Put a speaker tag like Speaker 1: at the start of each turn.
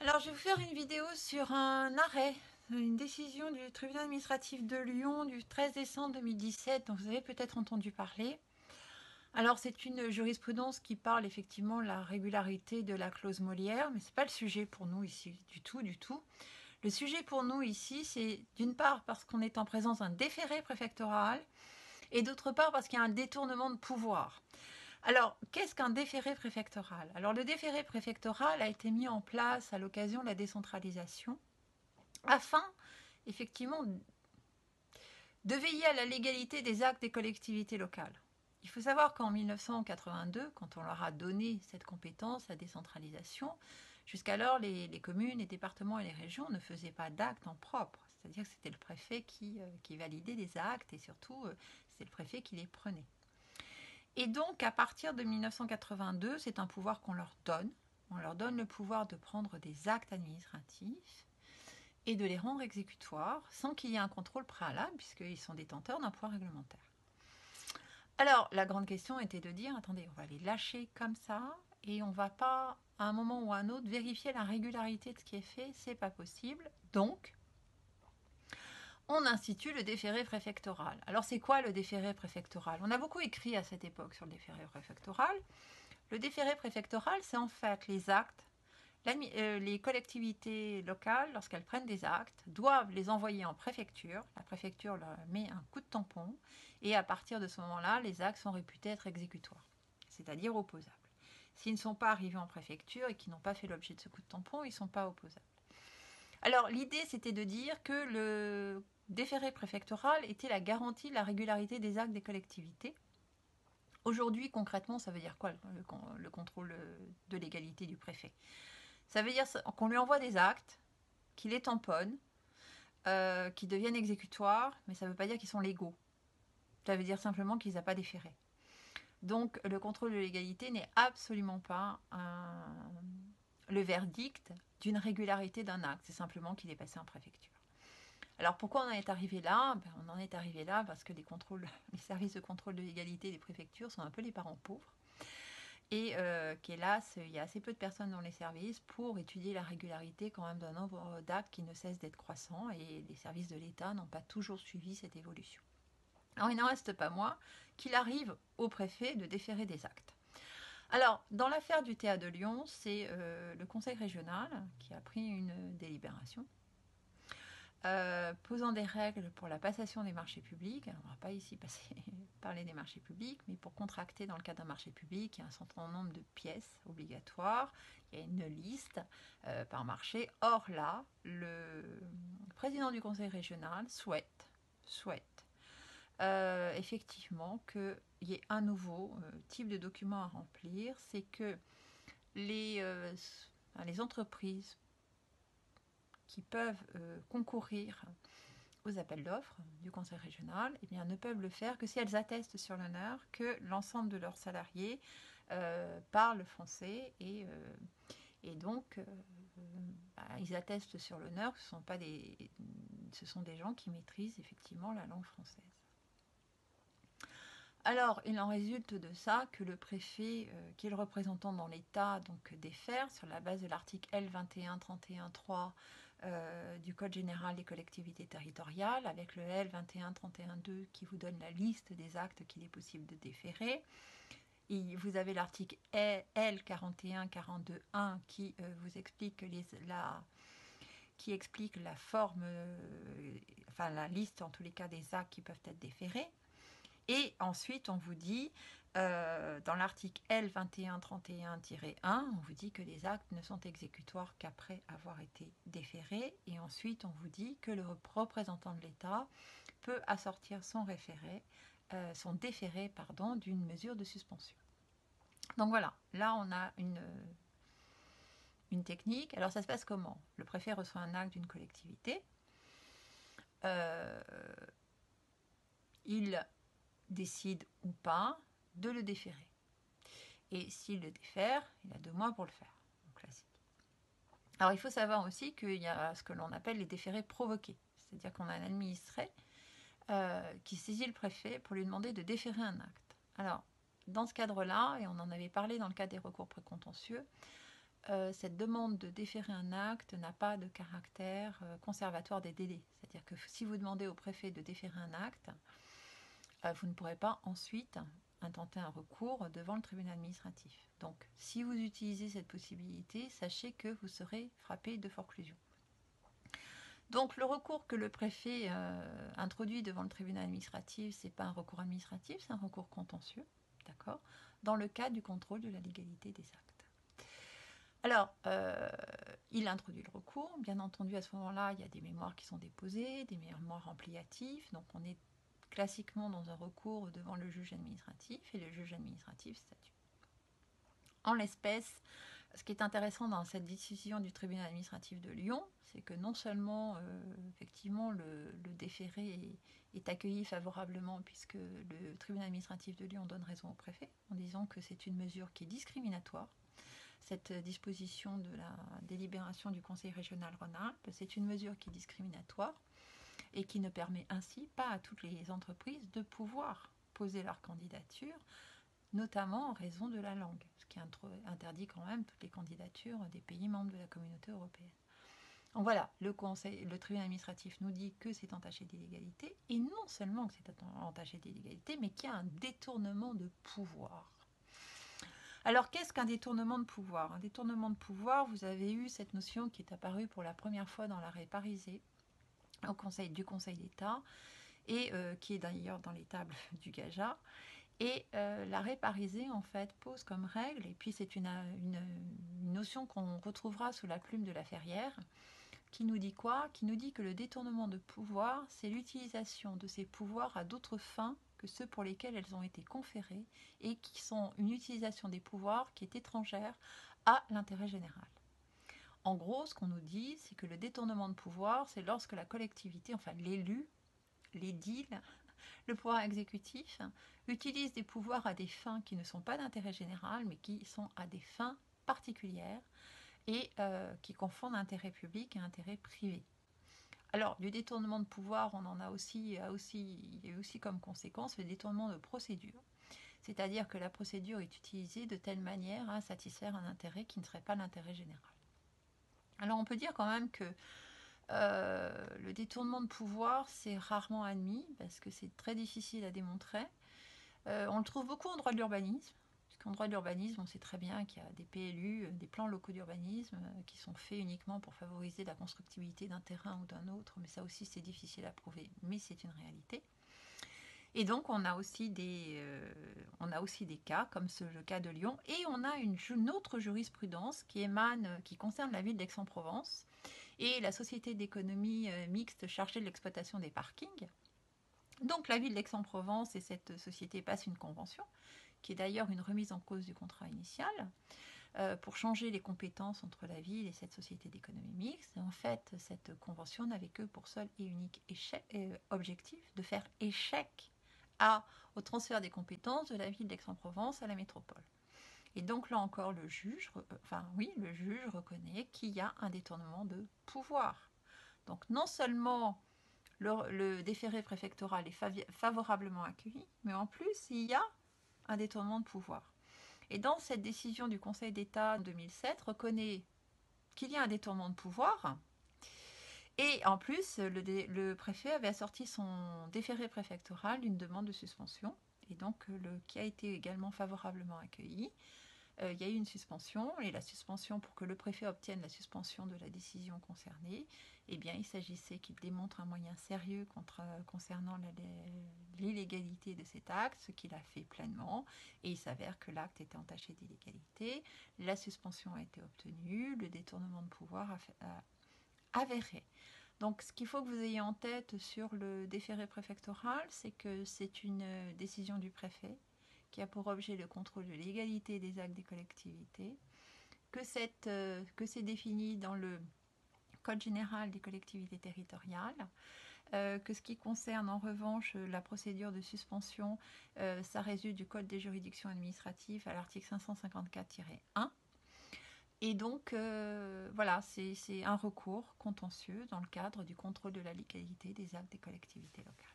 Speaker 1: Alors, je vais vous faire une vidéo sur un arrêt, une décision du tribunal administratif de Lyon du 13 décembre 2017, dont vous avez peut-être entendu parler. Alors, c'est une jurisprudence qui parle effectivement de la régularité de la clause Molière, mais ce n'est pas le sujet pour nous ici, du tout, du tout. Le sujet pour nous ici, c'est d'une part parce qu'on est en présence d'un déféré préfectoral, et d'autre part parce qu'il y a un détournement de pouvoir. Alors, qu'est-ce qu'un déféré préfectoral? Alors, le déféré préfectoral a été mis en place à l'occasion de la décentralisation afin, effectivement, de veiller à la légalité des actes des collectivités locales. Il faut savoir qu'en 1982, quand on leur a donné cette compétence, la décentralisation, jusqu'alors les communes, les départements et les régions ne faisaient pas d'actes en propre. C'est-à-dire que c'était le préfet qui validait les actes et surtout c'est le préfet qui les prenait. Et donc, à partir de 1982, c'est un pouvoir qu'on leur donne. On leur donne le pouvoir de prendre des actes administratifs et de les rendre exécutoires sans qu'il y ait un contrôle préalable, puisqu'ils sont détenteurs d'un pouvoir réglementaire. Alors, la grande question était de dire, attendez, on va les lâcher comme ça, et on ne va pas, à un moment ou à un autre, vérifier la régularité de ce qui est fait, c'est pas possible. Donc, on institue le déféré préfectoral. Alors, c'est quoi le déféré préfectoral? On a beaucoup écrit à cette époque sur le déféré préfectoral. Le déféré préfectoral, c'est en fait les actes. Les collectivités locales, lorsqu'elles prennent des actes, doivent les envoyer en préfecture. La préfecture leur met un coup de tampon et à partir de ce moment-là, les actes sont réputés être exécutoires, c'est-à-dire opposables. S'ils ne sont pas arrivés en préfecture et qu'ils n'ont pas fait l'objet de ce coup de tampon, ils ne sont pas opposables. Alors l'idée, c'était de dire que le déféré préfectoral était la garantie de la régularité des actes des collectivités. Aujourd'hui, concrètement, ça veut dire quoi le contrôle de légalité du préfet? Ça veut dire qu'on lui envoie des actes, qu'il les tamponne, qui deviennent exécutoires, mais ça ne veut pas dire qu'ils sont légaux. Ça veut dire simplement qu'ils n'ont pas déféré. Donc le contrôle de légalité n'est absolument pas le verdict d'une régularité d'un acte, c'est simplement qu'il est passé en préfecture. Alors pourquoi on en est arrivé là? On en est arrivé là parce que les services de contrôle de légalité des préfectures sont un peu les parents pauvres. Et qu'hélas, il y a assez peu de personnes dans les services pour étudier la régularité quand même d'un nombre d'actes qui ne cesse d'être croissant et les services de l'État n'ont pas toujours suivi cette évolution. Alors il n'en reste pas moins qu'il arrive au préfet de déférer des actes. Alors, dans l'affaire du Théâtre de Lyon, c'est le conseil régional qui a pris une délibération posant des règles pour la passation des marchés publics. Alors, on ne va pas ici parler des marchés publics, mais pour contracter dans le cadre d'un marché public, il y a un certain nombre de pièces obligatoires, il y a une liste par marché. Or là, le président du conseil régional souhaite effectivement qu'il y ait un nouveau type de document à remplir, c'est que les entreprises qui peuvent concourir aux appels d'offres du conseil régional, eh bien, ne peuvent le faire que si elles attestent sur l'honneur que l'ensemble de leurs salariés parlent français et donc ils attestent sur l'honneur que ce sont des gens qui maîtrisent effectivement la langue française. Alors, il en résulte de ça que le préfet, qui est le représentant dans l'État, donc défère sur la base de l'article L 21-31-3 du Code général des collectivités territoriales, avec le L 21-31-2 qui vous donne la liste des actes qu'il est possible de déférer. Et vous avez l'article L 41-42-1 qui vous explique qui explique la forme, enfin la liste en tous les cas des actes qui peuvent être déférés. Et ensuite, on vous dit, dans l'article L 2131-1, on vous dit que les actes ne sont exécutoires qu'après avoir été déférés. Et ensuite, on vous dit que le représentant de l'État peut assortir son déféré d'une mesure de suspension. Donc voilà, là on a une technique. Alors ça se passe comment? Le préfet reçoit un acte d'une collectivité. Il décide ou pas de le déférer. Et s'il le défère, il a 2 mois pour le faire. Donc, classique. Alors il faut savoir aussi qu'il y a ce que l'on appelle les déférés provoqués. C'est-à-dire qu'on a un administré qui saisit le préfet pour lui demander de déférer un acte. Alors, dans ce cadre-là, et on en avait parlé dans le cadre des recours précontentieux, cette demande de déférer un acte n'a pas de caractère conservatoire des délais. C'est-à-dire que si vous demandez au préfet de déférer un acte, vous ne pourrez pas ensuite intenter un recours devant le tribunal administratif. Donc, si vous utilisez cette possibilité, sachez que vous serez frappé de forclusion. Donc, le recours que le préfet introduit devant le tribunal administratif, ce n'est pas un recours administratif, c'est un recours contentieux, d'accord, dans le cadre du contrôle de la légalité des actes. Alors, il introduit le recours. Bien entendu, à ce moment-là, il y a des mémoires qui sont déposées, des mémoires ampliatives. Donc, on est classiquement dans un recours devant le juge administratif et le juge administratif statue. En l'espèce, ce qui est intéressant dans cette décision du tribunal administratif de Lyon, c'est que non seulement effectivement le déféré est accueilli favorablement puisque le tribunal administratif de Lyon donne raison au préfet en disant que c'est une mesure qui est discriminatoire. Cette disposition de la délibération du Conseil régional Rhône-Alpes, c'est une mesure qui est discriminatoire et qui ne permet ainsi pas à toutes les entreprises de pouvoir poser leur candidature, notamment en raison de la langue, ce qui interdit quand même toutes les candidatures des pays membres de la communauté européenne. Donc voilà, le tribunal administratif nous dit que c'est entaché d'illégalité, et non seulement que c'est entaché d'illégalité, mais qu'il y a un détournement de pouvoir. Alors, qu'est-ce qu'un détournement de pouvoir? Un détournement de pouvoir, vous avez eu cette notion qui est apparue pour la première fois dans l'arrêt Parisé du Conseil d'État et qui est d'ailleurs dans les tables du GAJA. Et l'arrêt Parisé, en fait, pose comme règle, et puis c'est une notion qu'on retrouvera sous la plume de la Ferrière, qui nous dit quoi? Qui nous dit que le détournement de pouvoir, c'est l'utilisation de ces pouvoirs à d'autres fins que ceux pour lesquels elles ont été conférées et qui sont une utilisation des pouvoirs qui est étrangère à l'intérêt général. En gros, ce qu'on nous dit, c'est que le détournement de pouvoir, c'est lorsque la collectivité, enfin l'élu, l'édile, le pouvoir exécutif, utilise des pouvoirs à des fins qui ne sont pas d'intérêt général, mais qui sont à des fins particulières et qui confondent intérêt public et intérêt privé. Alors, du détournement de pouvoir, on en a il y a aussi comme conséquence le détournement de procédure. C'est-à-dire que la procédure est utilisée de telle manière à satisfaire un intérêt qui ne serait pas l'intérêt général. Alors, on peut dire quand même que le détournement de pouvoir, c'est rarement admis parce que c'est très difficile à démontrer. On le trouve beaucoup en droit de l'urbanisme. En droit de l'urbanisme, on sait très bien qu'il y a des PLU, des plans locaux d'urbanisme, qui sont faits uniquement pour favoriser la constructibilité d'un terrain ou d'un autre, mais ça aussi c'est difficile à prouver, mais c'est une réalité. Et donc on a aussi des cas, comme le cas de Lyon, et on a une autre jurisprudence qui concerne la ville d'Aix-en-Provence et la société d'économie mixte chargée de l'exploitation des parkings. Donc la ville d'Aix-en-Provence et cette société passent une convention, qui est d'ailleurs une remise en cause du contrat initial, pour changer les compétences entre la ville et cette société d'économie mixte. Et en fait, cette convention n'avait que pour seul et unique objectif de faire échec au transfert des compétences de la ville d'Aix-en-Provence à la métropole. Et donc là encore, le juge reconnaît qu'il y a un détournement de pouvoir. Donc non seulement le déféré préfectoral est favorablement accueilli, mais en plus, il y a un détournement de pouvoir. Et dans cette décision du Conseil d'État en 2007, reconnaît qu'il y a un détournement de pouvoir. Et en plus, le préfet avait assorti son déféré préfectoral d'une demande de suspension, et donc qui a été également favorablement accueilli. Il y a eu une suspension, et la suspension, pour que le préfet obtienne la suspension de la décision concernée, eh bien, il s'agissait qu'il démontre un moyen sérieux concernant l'illégalité de cet acte, ce qu'il a fait pleinement, et il s'avère que l'acte était entaché d'illégalité, la suspension a été obtenue, le détournement de pouvoir avéré. Donc, ce qu'il faut que vous ayez en tête sur le déféré préfectoral, c'est que c'est une décision du préfet qui a pour objet le contrôle de l'égalité des actes des collectivités, que c'est défini dans le Code général des collectivités territoriales, que ce qui concerne en revanche la procédure de suspension, ça résulte du Code des juridictions administratives à l'article 554-1. Et donc, voilà, c'est un recours contentieux dans le cadre du contrôle de la légalité des actes des collectivités locales.